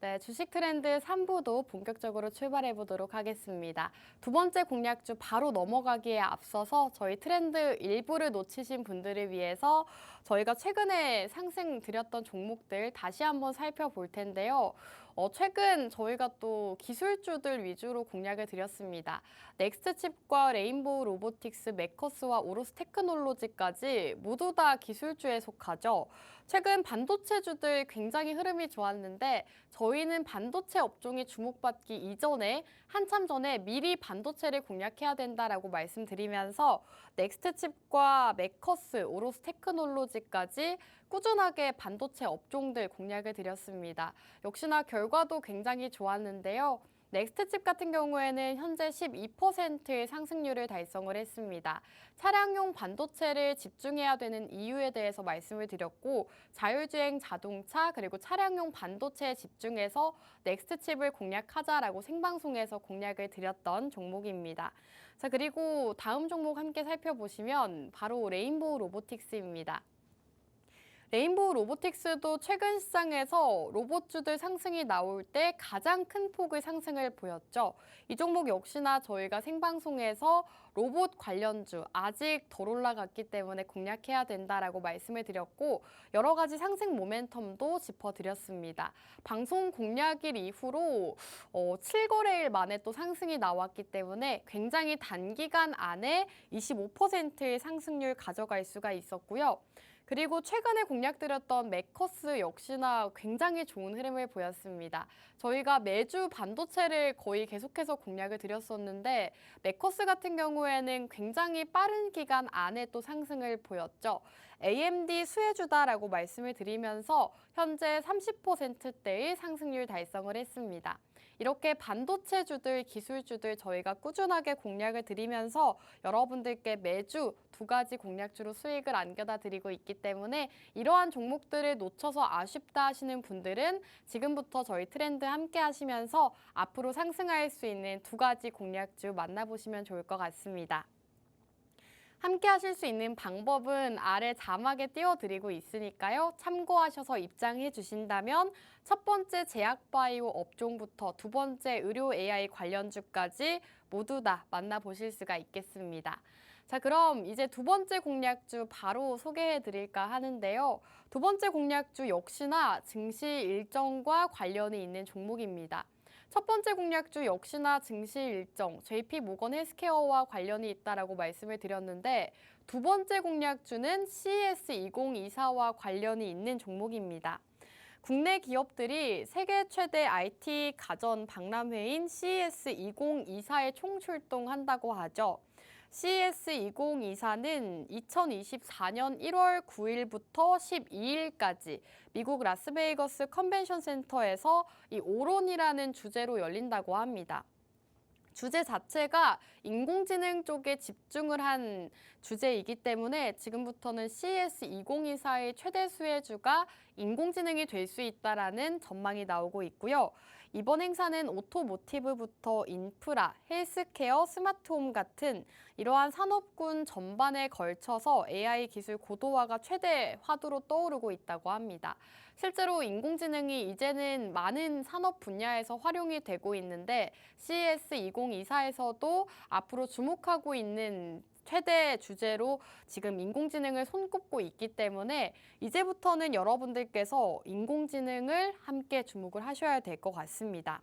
A: 네, 주식 트렌드 3부도 본격적으로 출발해 보도록 하겠습니다. 두 번째 공략주 바로 넘어가기에 앞서서 저희 트렌드 일부를 놓치신 분들을 위해서 저희가 최근에 상승 드렸던 종목들 다시 한번 살펴볼 텐데요. 최근 저희가 또 기술주들 위주로 공략을 드렸습니다. 넥스트칩과 레인보우 로보틱스, 메커스와 오로스 테크놀로지까지 모두 다 기술주에 속하죠. 최근 반도체주들 굉장히 흐름이 좋았는데 저희는 반도체 업종이 주목받기 이전에 한참 전에 미리 반도체를 공략해야 된다라고 말씀드리면서 넥스트칩과 메커스, 오로스 테크놀로지까지 꾸준하게 반도체 업종들 공략을 드렸습니다. 역시나 결과도 굉장히 좋았는데요. 넥스트칩 같은 경우에는 현재 12%의 상승률을 달성을 했습니다. 차량용 반도체를 집중해야 되는 이유에 대해서 말씀을 드렸고 자율주행 자동차 그리고 차량용 반도체에 집중해서 넥스트칩을 공략하자라고 생방송에서 공략을 드렸던 종목입니다. 자, 그리고 다음 종목 함께 살펴보시면 바로 레인보우 로보틱스입니다. 레인보우 로보틱스도 최근 시장에서 로봇주들 상승이 나올 때 가장 큰 폭의 상승을 보였죠. 이 종목 역시나 저희가 생방송에서 로봇 관련주 아직 덜 올라갔기 때문에 공략해야 된다라고 말씀을 드렸고 여러 가지 상승 모멘텀도 짚어드렸습니다. 방송 공략일 이후로 7거래일 만에 또 상승이 나왔기 때문에 굉장히 단기간 안에 25%의 상승률 가져갈 수가 있었고요. 그리고 최근에 공략드렸던 메커스 역시나 굉장히 좋은 흐름을 보였습니다. 저희가 매주 반도체를 거의 계속해서 공략을 드렸었는데 메커스 같은 경우에는 굉장히 빠른 기간 안에 또 상승을 보였죠. AMD 수혜주다라고 말씀을 드리면서 현재 30%대의 상승률 달성을 했습니다. 이렇게 반도체주들, 기술주들 저희가 꾸준하게 공략을 드리면서 여러분들께 매주 두 가지 공략주로 수익을 안겨다 드리고 있기 때문에 이러한 종목들을 놓쳐서 아쉽다 하시는 분들은 지금부터 저희 트렌드 함께 하시면서 앞으로 상승할 수 있는 두 가지 공략주 만나보시면 좋을 것 같습니다. 함께 하실 수 있는 방법은 아래 자막에 띄워드리고 있으니까요. 참고하셔서 입장해 주신다면 첫 번째 제약바이오 업종부터 두 번째 의료 AI 관련주까지 모두 다 만나보실 수가 있겠습니다. 자, 그럼 이제 두 번째 공략주 바로 소개해 드릴까 하는데요. 두 번째 공략주 역시나 증시 일정과 관련이 있는 종목입니다. 첫 번째 공략주 역시나 증시 일정, JP 모건 헬스케어와 관련이 있다라고 말씀을 드렸는데 두 번째 공략주는 CES 2024와 관련이 있는 종목입니다. 국내 기업들이 세계 최대 IT 가전 박람회인 CES 2024에 총출동한다고 하죠. CES 2024는 2024년 1월 9일부터 12일까지 미국 라스베이거스 컨벤션 센터에서 이 오론이라는 주제로 열린다고 합니다. 주제 자체가 인공지능 쪽에 집중을 한 주제이기 때문에 지금부터는 CES 2024의 최대 수혜주가 인공지능이 될 수 있다라는 전망이 나오고 있고요. 이번 행사는 오토모티브부터 인프라, 헬스케어, 스마트홈 같은 이러한 산업군 전반에 걸쳐서 AI 기술 고도화가 최대 화두로 떠오르고 있다고 합니다. 실제로 인공지능이 이제는 많은 산업 분야에서 활용이 되고 있는데 CES 2024에서도 앞으로 주목하고 있는 최대 주제로 지금 인공지능을 손꼽고 있기 때문에 이제부터는 여러분들께서 인공지능을 함께 주목을 하셔야 될 것 같습니다.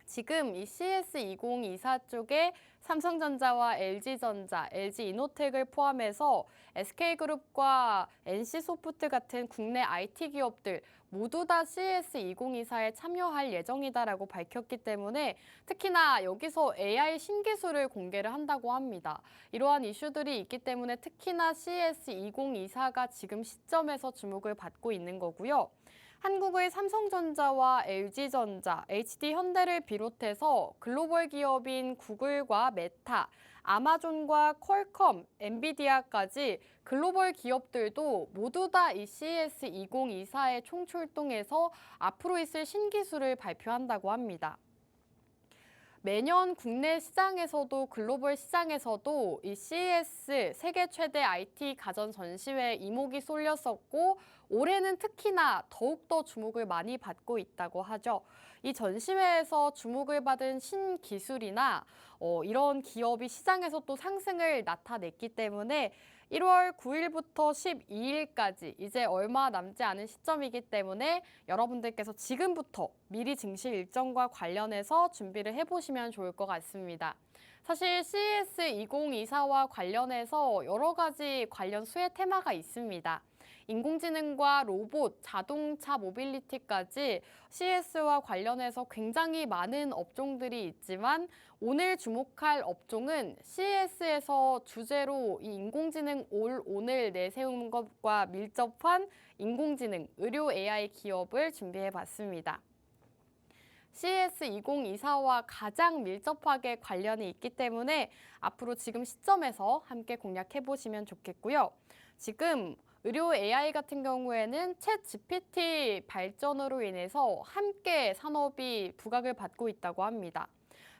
A: 지금 이 CES 2024 쪽에 삼성전자와 LG전자, LG이노텍을 포함해서 SK그룹과 NC소프트 같은 국내 IT 기업들 모두 다 CES 2024에 참여할 예정이다라고 밝혔기 때문에 특히나 여기서 AI 신기술을 공개를 한다고 합니다. 이러한 이슈들이 있기 때문에 특히나 CES 2024가 지금 시점에서 주목을 받고 있는 거고요. 한국의 삼성전자와 LG전자, HD현대를 비롯해서 글로벌 기업인 구글과 메타, 아마존과 퀄컴, 엔비디아까지 글로벌 기업들도 모두 다 이 CES 2024에 총출동해서 앞으로 있을 신기술을 발표한다고 합니다. 매년 국내 시장에서도 글로벌 시장에서도 이 CES 세계 최대 IT 가전 전시회 이목이 쏠렸었고 올해는 특히나 더욱더 주목을 많이 받고 있다고 하죠. 이 전시회에서 주목을 받은 신기술이나 이런 기업이 시장에서 또 상승을 나타냈기 때문에 1월 9일부터 12일까지 이제 얼마 남지 않은 시점이기 때문에 여러분들께서 지금부터 미리 증시 일정과 관련해서 준비를 해보시면 좋을 것 같습니다. 사실 CES 2024와 관련해서 여러 가지 관련 수혜 테마가 있습니다. 인공지능과 로봇, 자동차 모빌리티까지 CES와 관련해서 굉장히 많은 업종들이 있지만 오늘 주목할 업종은 CES에서 주제로 이 인공지능 오늘 내세운 것과 밀접한 인공지능, 의료 AI 기업을 준비해봤습니다. CES 2024와 가장 밀접하게 관련이 있기 때문에 앞으로 지금 시점에서 함께 공략해보시면 좋겠고요. 지금 의료 AI 같은 경우에는 챗 GPT 발전으로 인해서 함께 산업이 부각을 받고 있다고 합니다.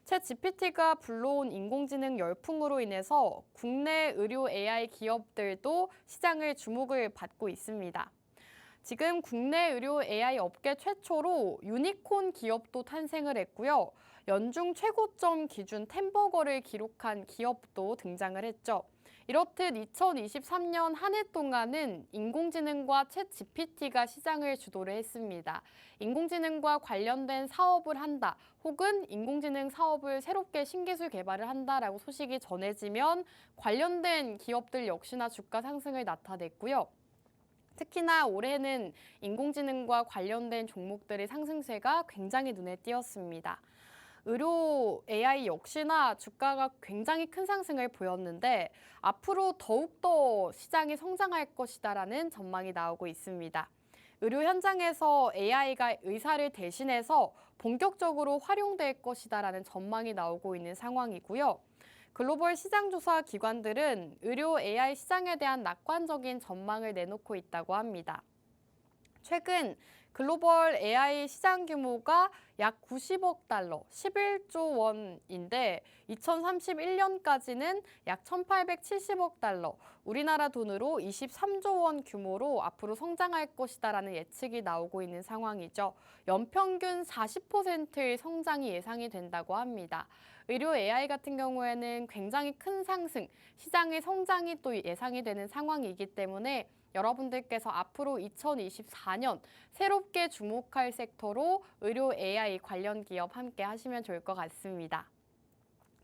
A: 챗 GPT가 불러온 인공지능 열풍으로 인해서 국내 의료 AI 기업들도 시장을 주목을 받고 있습니다. 지금 국내 의료 AI 업계 최초로 유니콘 기업도 탄생을 했고요. 연중 최고점 기준 10버거를 기록한 기업도 등장을 했죠. 이렇듯 2023년 한 해 동안은 인공지능과 챗 GPT가 시장을 주도를 했습니다. 인공지능과 관련된 사업을 한다, 혹은 인공지능 사업을 새롭게 신기술 개발을 한다라고 소식이 전해지면 관련된 기업들 역시나 주가 상승을 나타냈고요. 특히나 올해는 인공지능과 관련된 종목들의 상승세가 굉장히 눈에 띄었습니다. 의료 AI 역시나 주가가 굉장히 큰 상승을 보였는데 앞으로 더욱더 시장이 성장할 것이다라는 전망이 나오고 있습니다. 의료 현장에서 AI가 의사를 대신해서 본격적으로 활용될 것이다라는 전망이 나오고 있는 상황이고요. 글로벌 시장조사 기관들은 의료 AI 시장에 대한 낙관적인 전망을 내놓고 있다고 합니다. 최근 글로벌 AI 시장 규모가 약 90억 달러, 11조 원인데 2031년까지는 약 1,870억 달러, 우리나라 돈으로 23조 원 규모로 앞으로 성장할 것이다라는 예측이 나오고 있는 상황이죠. 연평균 40%의 성장이 예상이 된다고 합니다. 의료 AI 같은 경우에는 굉장히 큰 상승, 시장의 성장이 또 예상이 되는 상황이기 때문에 여러분들께서 앞으로 2024년 새롭게 주목할 섹터로 의료 AI 관련 기업 함께 하시면 좋을 것 같습니다.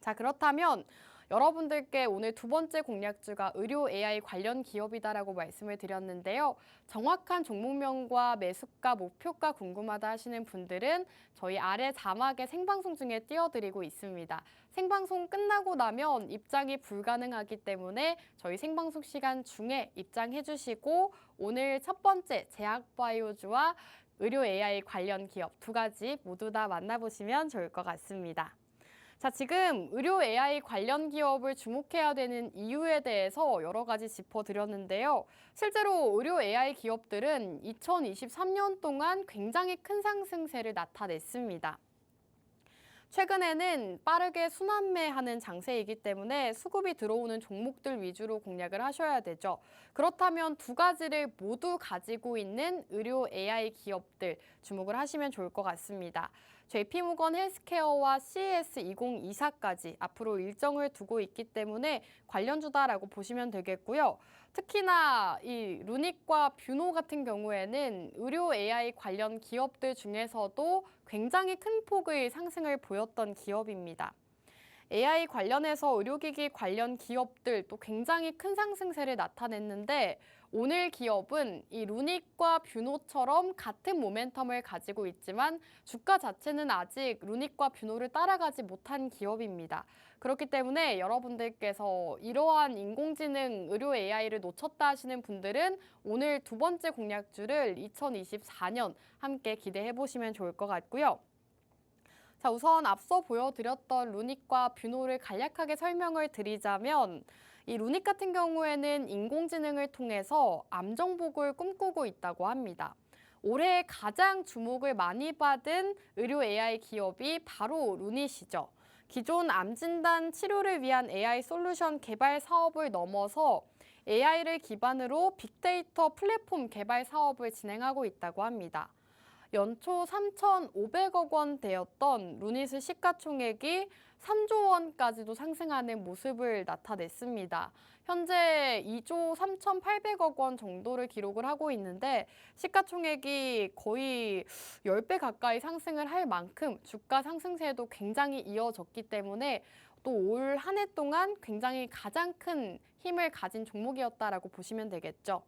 A: 자, 그렇다면 여러분들께 오늘 두 번째 공략주가 의료 AI 관련 기업이다라고 말씀을 드렸는데요. 정확한 종목명과 매수가, 목표가 궁금하다 하시는 분들은 저희 아래 자막에 생방송 중에 띄워드리고 있습니다. 생방송 끝나고 나면 입장이 불가능하기 때문에 저희 생방송 시간 중에 입장해 주시고 오늘 첫 번째 제약바이오주와 의료 AI 관련 기업 두 가지 모두 다 만나보시면 좋을 것 같습니다. 자, 지금 의료 AI 관련 기업을 주목해야 되는 이유에 대해서 여러 가지 짚어드렸는데요. 실제로 의료 AI 기업들은 2023년 동안 굉장히 큰 상승세를 나타냈습니다. 최근에는 빠르게 순환매하는 장세이기 때문에 수급이 들어오는 종목들 위주로 공략을 하셔야 되죠. 그렇다면 두 가지를 모두 가지고 있는 의료 AI 기업들 주목을 하시면 좋을 것 같습니다. JP모건 헬스케어와 CES 2024까지 앞으로 일정을 두고 있기 때문에 관련주다라고 보시면 되겠고요. 특히나 이 루닉과 뷰노 같은 경우에는 의료 AI 관련 기업들 중에서도 굉장히 큰 폭의 상승을 보였던 기업입니다. AI 관련해서 의료기기 관련 기업들 또 굉장히 큰 상승세를 나타냈는데 오늘 기업은 이 루닉과 뷰노처럼 같은 모멘텀을 가지고 있지만 주가 자체는 아직 루닉과 뷰노를 따라가지 못한 기업입니다. 그렇기 때문에 여러분들께서 이러한 인공지능 의료 AI를 놓쳤다 하시는 분들은 오늘 두 번째 공략주를 2024년 함께 기대해 보시면 좋을 것 같고요. 자, 우선 앞서 보여드렸던 루닉과 뷰노를 간략하게 설명을 드리자면 이 루닉 같은 경우에는 인공지능을 통해서 암 정복을 꿈꾸고 있다고 합니다. 올해 가장 주목을 많이 받은 의료 AI 기업이 바로 루닛이죠. 기존 암 진단 치료를 위한 AI 솔루션 개발 사업을 넘어서 AI를 기반으로 빅데이터 플랫폼 개발 사업을 진행하고 있다고 합니다. 연초 3,500억 원대였던 루닛의 시가총액이 3조 원까지도 상승하는 모습을 나타냈습니다. 현재 2조 3,800억 원 정도를 기록을 하고 있는데 시가총액이 거의 10배 가까이 상승을 할 만큼 주가 상승세도 굉장히 이어졌기 때문에 또 올 한 해 동안 굉장히 가장 큰 힘을 가진 종목이었다라고 보시면 되겠죠.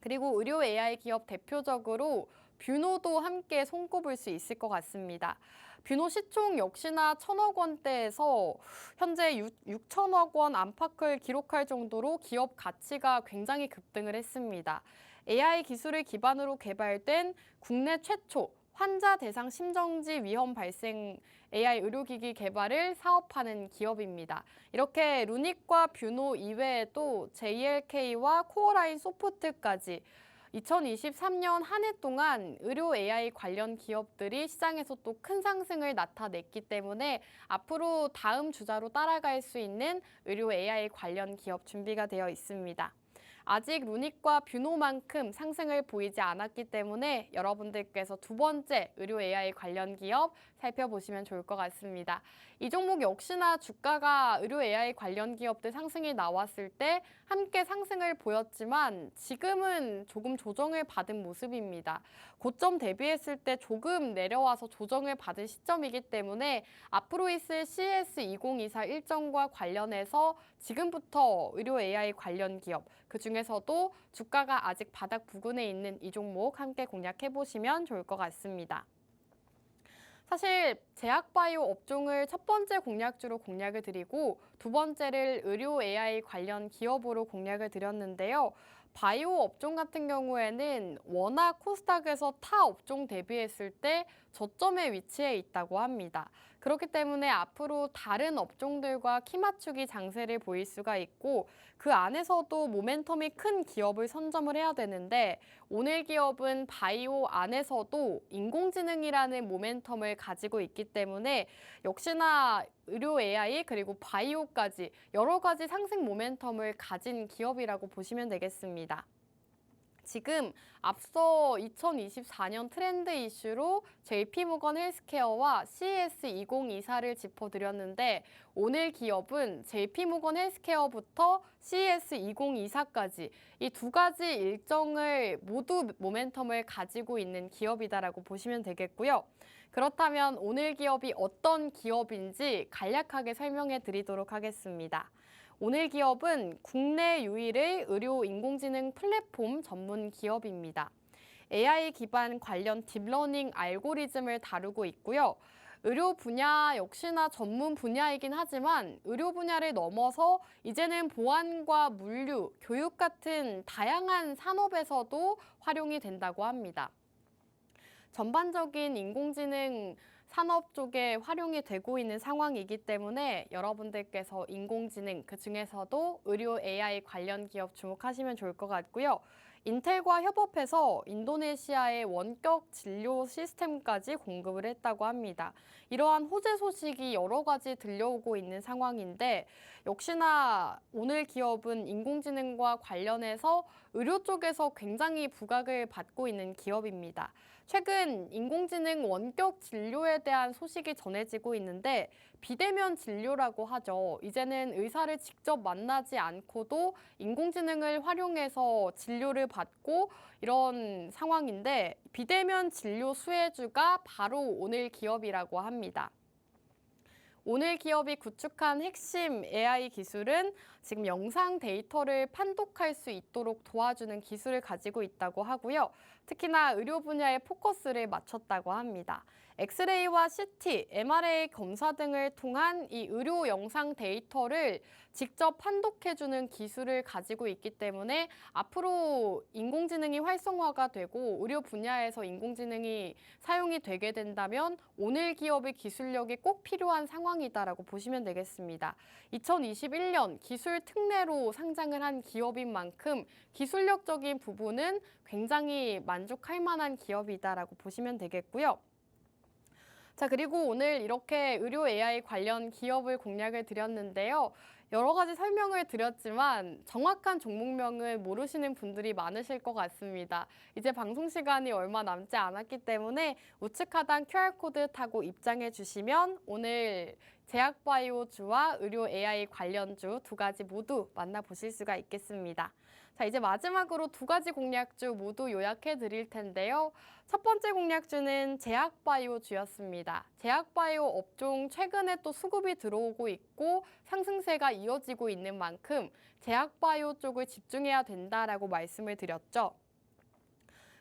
A: 그리고 의료 AI 기업 대표적으로 뷰노도 함께 손꼽을 수 있을 것 같습니다. 뷰노 시총 역시나 1,000억 원대에서 현재 6천억 원 안팎을 기록할 정도로 기업 가치가 굉장히 급등을 했습니다. AI 기술을 기반으로 개발된 국내 최초 환자 대상 심정지 위험 발생 AI 의료기기 개발을 사업하는 기업입니다. 이렇게 루닉과 뷰노 이외에도 JLK와 코어라인 소프트까지 2023년 한 해 동안 의료 AI 관련 기업들이 시장에서 또 큰 상승을 나타냈기 때문에 앞으로 다음 주자로 따라갈 수 있는 의료 AI 관련 기업 준비가 되어 있습니다. 아직 루닉과 뷰노만큼 상승을 보이지 않았기 때문에 여러분들께서 두 번째 의료 AI 관련 기업 살펴보시면 좋을 것 같습니다. 이 종목 역시나 주가가 의료 AI 관련 기업들 상승이 나왔을 때 함께 상승을 보였지만 지금은 조금 조정을 받은 모습입니다. 고점 대비했을 때 조금 내려와서 조정을 받은 시점이기 때문에 앞으로 있을 CES 2024 일정과 관련해서 지금부터 의료 AI 관련 기업, 그중에서도 주가가 아직 바닥 부근에 있는 이 종목 함께 공략해보시면 좋을 것 같습니다. 사실 제약바이오 업종을 첫 번째 공략주로 공략을 드리고 두 번째를 의료 AI 관련 기업으로 공략을 드렸는데요. 바이오 업종 같은 경우에는 워낙 코스닥에서 타 업종 대비했을 때 저점에 위치해 있다고 합니다. 그렇기 때문에 앞으로 다른 업종들과 키 맞추기 장세를 보일 수가 있고 그 안에서도 모멘텀이 큰 기업을 선점을 해야 되는데 오늘 기업은 바이오 안에서도 인공지능이라는 모멘텀을 가지고 있기 때문에 역시나 의료 AI 그리고 바이오까지 여러 가지 상승 모멘텀을 가진 기업이라고 보시면 되겠습니다. 지금 앞서 2024년 트렌드 이슈로 JP모건 헬스케어와 CES 2024를 짚어드렸는데 오늘 기업은 JP모건 헬스케어부터 CES 2024까지 이 두 가지 일정을 모두 모멘텀을 가지고 있는 기업이다라고 보시면 되겠고요. 그렇다면 오늘 기업이 어떤 기업인지 간략하게 설명해 드리도록 하겠습니다. 오늘 기업은 국내 유일의 의료 인공지능 플랫폼 전문 기업입니다. AI 기반 관련 딥러닝 알고리즘을 다루고 있고요. 의료 분야 역시나 전문 분야이긴 하지만 의료 분야를 넘어서 이제는 보안과 물류, 교육 같은 다양한 산업에서도 활용이 된다고 합니다. 전반적인 인공지능 산업 쪽에 활용이 되고 있는 상황이기 때문에 여러분들께서 인공지능, 그중에서도 의료 AI 관련 기업 주목하시면 좋을 것 같고요. 인텔과 협업해서 인도네시아의 원격 진료 시스템까지 공급을 했다고 합니다. 이러한 호재 소식이 여러 가지 들려오고 있는 상황인데 역시나 오늘 기업은 인공지능과 관련해서 의료 쪽에서 굉장히 부각을 받고 있는 기업입니다. 최근 인공지능 원격 진료에 대한 소식이 전해지고 있는데 비대면 진료라고 하죠. 이제는 의사를 직접 만나지 않고도 인공지능을 활용해서 진료를 받고 이런 상황인데 비대면 진료 수혜주가 바로 오늘 기업이라고 합니다. 오늘 기업이 구축한 핵심 AI 기술은 지금 영상 데이터를 판독할 수 있도록 도와주는 기술을 가지고 있다고 하고요. 특히나 의료 분야에 포커스를 맞췄다고 합니다. 엑스레이와 CT, MRI 검사 등을 통한 이 의료 영상 데이터를 직접 판독해주는 기술을 가지고 있기 때문에 앞으로 인공지능이 활성화가 되고 의료 분야에서 인공지능이 사용이 되게 된다면 오늘 기업의 기술력이 꼭 필요한 상황이다라고 보시면 되겠습니다. 2021년 기술 특례로 상장을 한 기업인 만큼 기술력적인 부분은 굉장히 만족할 만한 기업이다라고 보시면 되겠고요. 자, 그리고 오늘 이렇게 의료 AI 관련 기업을 공략을 드렸는데요. 여러 가지 설명을 드렸지만 정확한 종목명을 모르시는 분들이 많으실 것 같습니다. 이제 방송 시간이 얼마 남지 않았기 때문에 우측 하단 QR코드 타고 입장해 주시면 오늘 제약바이오주와 의료 AI 관련주 두 가지 모두 만나보실 수가 있겠습니다. 자, 이제 마지막으로 두 가지 공략주 모두 요약해 드릴 텐데요. 첫 번째 공략주는 제약바이오주였습니다. 제약바이오 업종 최근에 또 수급이 들어오고 있고 상승세가 이어지고 있는 만큼 제약바이오 쪽을 집중해야 된다라고 말씀을 드렸죠.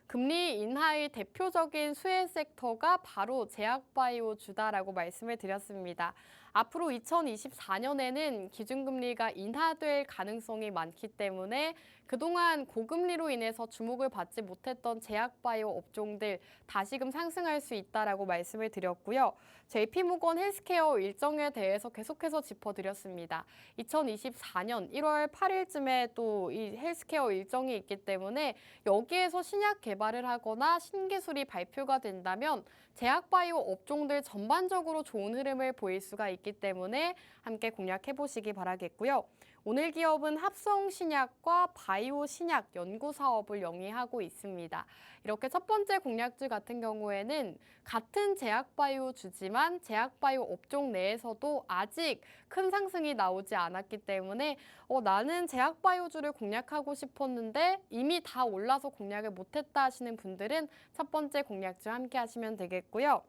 A: 금리 인하의 대표적인 수혜 섹터가 바로 제약바이오주다라고 말씀을 드렸습니다. 앞으로 2024년에는 기준금리가 인하될 가능성이 많기 때문에 그동안 고금리로 인해서 주목을 받지 못했던 제약바이오 업종들 다시금 상승할 수 있다라고 말씀을 드렸고요. JP모건 헬스케어 일정에 대해서 계속해서 짚어드렸습니다. 2024년 1월 8일쯤에 또 이 헬스케어 일정이 있기 때문에 여기에서 신약 개발을 하거나 신기술이 발표가 된다면 제약바이오 업종들 전반적으로 좋은 흐름을 보일 수가 있기 때문에 함께 공략해 보시기 바라겠고요. 오늘 기업은 합성 신약과 바이오 신약 연구 사업을 영위하고 있습니다. 이렇게 첫 번째 공략주 같은 경우에는 같은 제약바이오 주지만 제약바이오 업종 내에서도 아직 큰 상승이 나오지 않았기 때문에 나는 제약바이오주를 공략하고 싶었는데 이미 다 올라서 공략을 못했다 하시는 분들은 첫 번째 공략주 함께 하시면 되겠고요.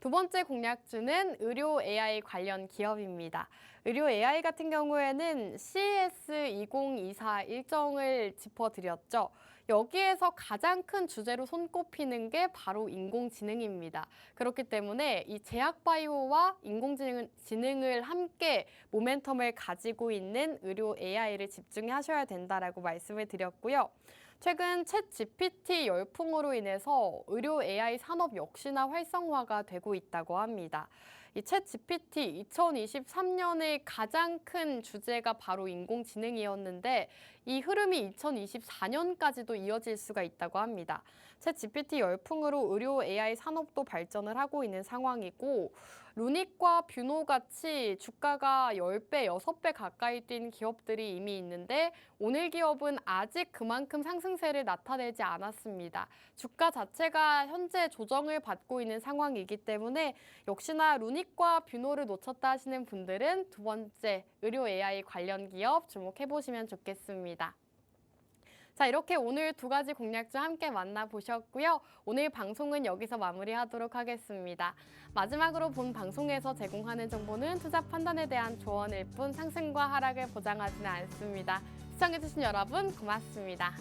A: 두 번째 공략주는 의료 AI 관련 기업입니다. 의료 AI 같은 경우에는 CES 2024 일정을 짚어드렸죠. 여기에서 가장 큰 주제로 손꼽히는 게 바로 인공지능입니다. 그렇기 때문에 이 제약바이오와 인공지능을 함께 모멘텀을 가지고 있는 의료 AI를 집중하셔야 된다라고 말씀을 드렸고요. 최근 챗 GPT 열풍으로 인해서 의료 AI 산업 역시나 활성화가 되고 있다고 합니다. 이 챗 GPT 2023년의 가장 큰 주제가 바로 인공지능이었는데 이 흐름이 2024년까지도 이어질 수가 있다고 합니다. 챗GPT 열풍으로 의료 AI 산업도 발전을 하고 있는 상황이고 루닉과 뷰노 같이 주가가 10배, 6배 가까이 뛴 기업들이 이미 있는데 오늘 기업은 아직 그만큼 상승세를 나타내지 않았습니다. 주가 자체가 현재 조정을 받고 있는 상황이기 때문에 역시나 루닉과 뷰노를 놓쳤다 하시는 분들은 두 번째 의료 AI 관련 기업 주목해보시면 좋겠습니다. 자, 이렇게 오늘 두 가지 공략주 함께 만나보셨고요. 오늘 방송은 여기서 마무리하도록 하겠습니다. 마지막으로 본 방송에서 제공하는 정보는 투자 판단에 대한 조언일 뿐 상승과 하락을 보장하지는 않습니다. 시청해주신 여러분 고맙습니다.